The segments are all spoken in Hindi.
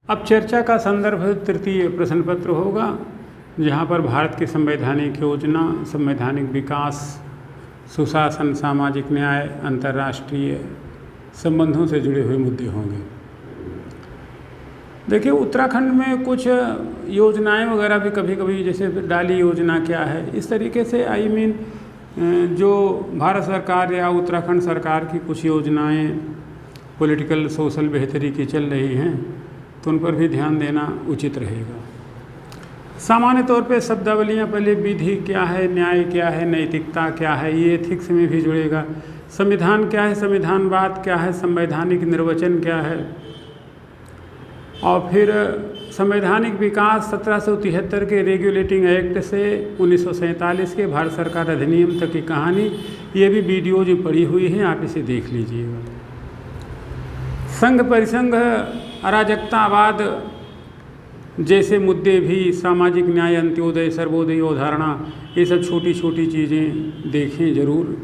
अब चर्चा का संदर्भ तृतीय प्रश्न पत्र होगा, जहाँ पर भारत की संवैधानिक योजना, संवैधानिक विकास, सुशासन, सामाजिक न्याय, अंतर्राष्ट्रीय संबंधों से जुड़े हुए मुद्दे होंगे। देखिए, उत्तराखंड में कुछ योजनाएं वगैरह भी कभी कभी, जैसे डाली योजना क्या है, इस तरीके से जो भारत सरकार या उत्तराखंड सरकार की कुछ योजनाएं पॉलिटिकल सोशल बेहतरी की चल रही हैं, तो उन पर भी ध्यान देना उचित रहेगा। सामान्य तौर पे शब्दावलियाँ पहले विधि क्या है, न्याय क्या है, नैतिकता क्या है, ये एथिक्स में भी जुड़ेगा। संविधान क्या है, संविधानवाद क्या है, संवैधानिक निर्वचन क्या है, और फिर संवैधानिक विकास 1773 के रेगुलेटिंग एक्ट से 1947 के भारत सरकार अधिनियम तक की कहानी, ये भी वीडियो जो पड़ी हुई है, आप इसे देख लीजिएगा। संघ परिसंघ, अराजकतावाद जैसे मुद्दे भी, सामाजिक न्याय, अंत्योदय, सर्वोदय अवधारणा, ये सब छोटी छोटी चीज़ें देखें ज़रूर।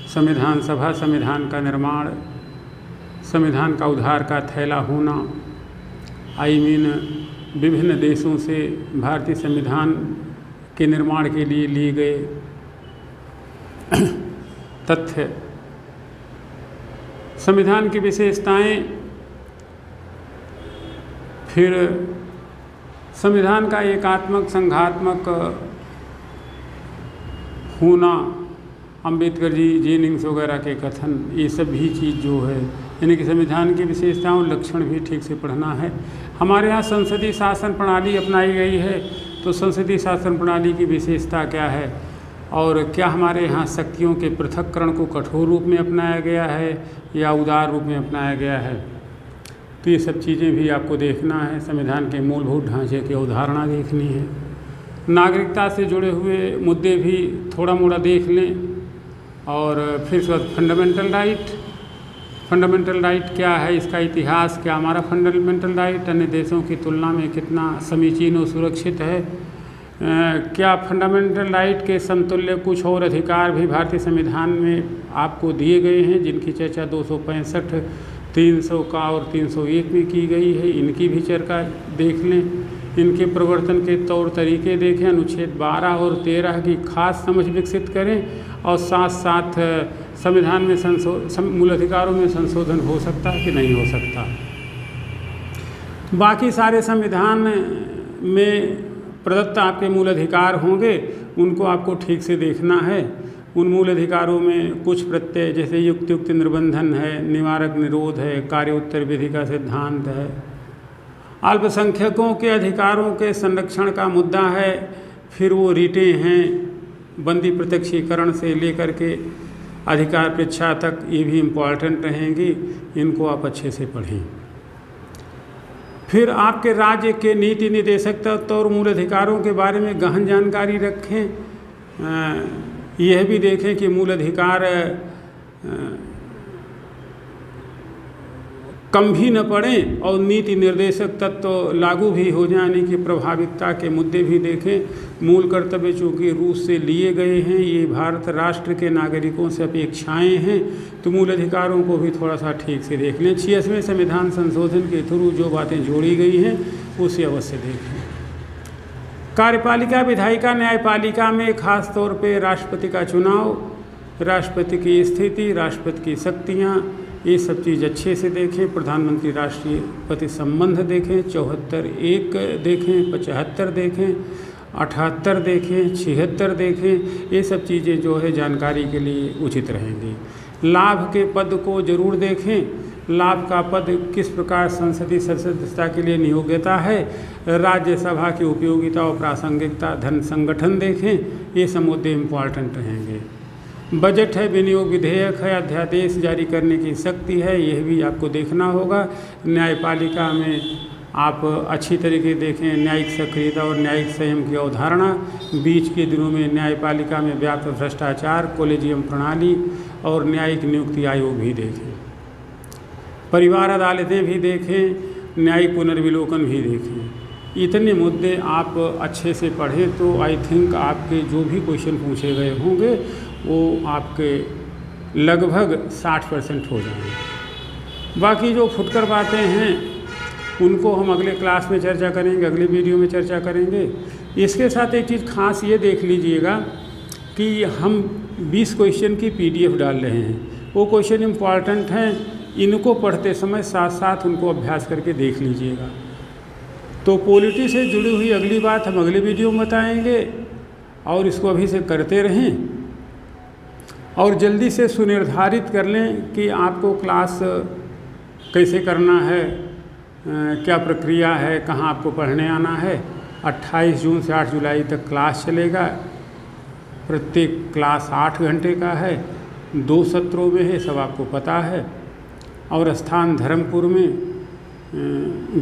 संविधान सभा, संविधान का निर्माण, संविधान का उधार का थैला होना, विभिन्न देशों से भारतीय संविधान के निर्माण के लिए लिए गए तथ्य, संविधान की विशेषताएं, फिर संविधान का एकात्मक संघात्मक होना, अम्बेडकर जी, जेनिंग्स वगैरह के कथन, ये सब भी चीज़ जो है, यानी कि संविधान की विशेषताओं, लक्षण भी ठीक से पढ़ना है। हमारे यहाँ संसदीय शासन प्रणाली अपनाई गई है, तो संसदीय शासन प्रणाली की विशेषता क्या है, और क्या हमारे यहाँ शक्तियों के पृथक्करण को कठोर रूप में अपनाया गया है या उदार रूप में अपनाया गया है, तो ये सब चीज़ें भी आपको देखना है। संविधान के मूलभूत ढांचे की अवधारणा देखनी है। नागरिकता से जुड़े हुए मुद्दे भी थोड़ा मोड़ा देख लें, और फिर फंडामेंटल राइट क्या है, इसका इतिहास क्या, हमारा फंडामेंटल राइट अन्य देशों की तुलना में कितना समीचीन और सुरक्षित है, क्या फंडामेंटल राइट के समतुल्य कुछ और अधिकार भी भारतीय संविधान में आपको दिए गए हैं, जिनकी चर्चा 265, 300 का और 301 में की गई है, इनकी भी चर्चा देख लें। इनके प्रवर्तन के तौर तरीके देखें, अनुच्छेद 12 और 13 की खास समझ विकसित करें, और साथ साथ संविधान में मूल अधिकारों में संशोधन हो सकता है कि नहीं हो सकता। बाकी सारे संविधान में प्रदत्त आपके मूल अधिकार होंगे, उनको आपको ठीक से देखना है। उन मूल अधिकारों में कुछ प्रत्यय, जैसे युक्त निर्बंधन है, निवारक निरोध है, कार्योत्तर विधि का सिद्धांत है, अल्पसंख्यकों के अधिकारों के संरक्षण का मुद्दा है, फिर वो रीटें हैं, बंदी प्रत्यक्षीकरण से लेकर के अधिकार परीक्षा तक, ये भी इम्पॉर्टेंट रहेंगी, इनको आप अच्छे से पढ़ें। फिर आपके राज्य के नीति निर्देशक तत्व और मूल अधिकारों के बारे में गहन जानकारी रखें। यह भी देखें कि मूल अधिकार कम भी न पड़ें और नीति निर्देशक तत्व लागू भी हो जाने की प्रभाविकता के मुद्दे भी देखें। मूल कर्तव्य चूँकि रूस से लिए गए हैं, ये भारत राष्ट्र के नागरिकों से अपेक्षाएं हैं, तो मूल अधिकारों को भी थोड़ा सा ठीक से देख लें। 86वें संविधान संशोधन के थ्रू जो बातें जोड़ी गई हैं उसे अवश्य देखें। कार्यपालिका, विधायिका, न्यायपालिका में खास तौर पे राष्ट्रपति का चुनाव, राष्ट्रपति की स्थिति, राष्ट्रपति की शक्तियाँ, ये सब चीज़ अच्छे से देखें। प्रधानमंत्री राष्ट्रपति संबंध देखें, 74(1) देखें, 75 देखें, 78 देखें, 76 देखें, ये सब चीज़ें जो है जानकारी के लिए उचित रहेंगी। लाभ के पद को जरूर देखें। लाभ का पद किस प्रकार संसदीय सदस्यता के लिए नियोग्यता है, राज्यसभा की उपयोगिता और प्रासंगिकता, धन संगठन देखें, ये सब मुद्दे इम्पॉर्टेंट रहेंगे। बजट है, विनियोग विधेयक है, अध्यादेश जारी करने की शक्ति है, यह भी आपको देखना होगा। न्यायपालिका में आप अच्छी तरीके देखें, न्यायिक सक्रियता और न्यायिक संयम की अवधारणा। बीच के दिनों में न्यायपालिका में व्याप्त भ्रष्टाचार, कोलेजियम प्रणाली और न्यायिक नियुक्ति आयोग भी देखें। परिवार अदालतें भी देखें, न्यायिक पुनर्विलोकन भी देखें। इतने मुद्दे आप अच्छे से पढ़ें तो आई थिंक आपके जो भी क्वेश्चन पूछे गए होंगे वो आपके लगभग 60% हो जाएंगे। बाकी जो फुटकर बातें हैं उनको हम अगले क्लास में चर्चा करेंगे, अगले वीडियो में चर्चा करेंगे। इसके साथ एक चीज़ खास ये देख लीजिएगा कि हम 20 क्वेश्चन की PDF डाल रहे हैं। वो क्वेश्चन इम्पॉर्टेंट हैं, इनको पढ़ते समय साथ साथ उनको अभ्यास करके देख लीजिएगा। तो पॉलिटी से जुड़ी हुई अगली बात हम अगले वीडियो में बताएंगे और इसको अभी से करते रहें और जल्दी से सुनिर्धारित कर लें कि आपको क्लास कैसे करना है, क्या प्रक्रिया है, कहाँ आपको पढ़ने आना है। 28 जून से 8 जुलाई तक क्लास चलेगा। प्रत्येक क्लास 8 घंटे का है, 2 सत्रों में है, सब आपको पता है। और स्थान धर्मपुर में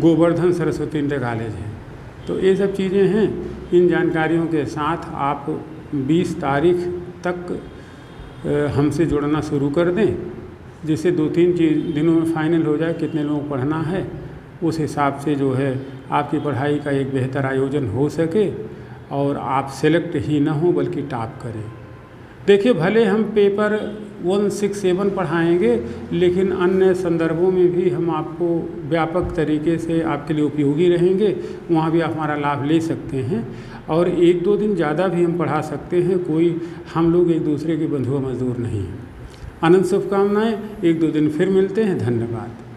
गोवर्धन सरस्वती इंटर कॉलेज है। तो ये सब चीज़ें हैं। इन जानकारियों के साथ आप 20 तारीख तक हमसे जुड़ना शुरू कर दें, जिससे 2-3 दिनों में फाइनल हो जाए कितने लोगों को पढ़ना है। उस हिसाब से जो है आपकी पढ़ाई का एक बेहतर आयोजन हो सके और आप सेलेक्ट ही ना हो बल्कि टॉप करें। देखिए, भले हम पेपर 167 पढ़ाएंगे, लेकिन अन्य संदर्भों में भी हम आपको व्यापक तरीके से आपके लिए उपयोगी रहेंगे। वहाँ भी आप हमारा लाभ ले सकते हैं और 1-2 दिन ज़्यादा भी हम पढ़ा सकते हैं। कोई हम लोग एक दूसरे के बंधुआ मजदूर नहीं हैं। अनंत शुभकामनाएँ। 1-2 दिन फिर मिलते हैं। धन्यवाद।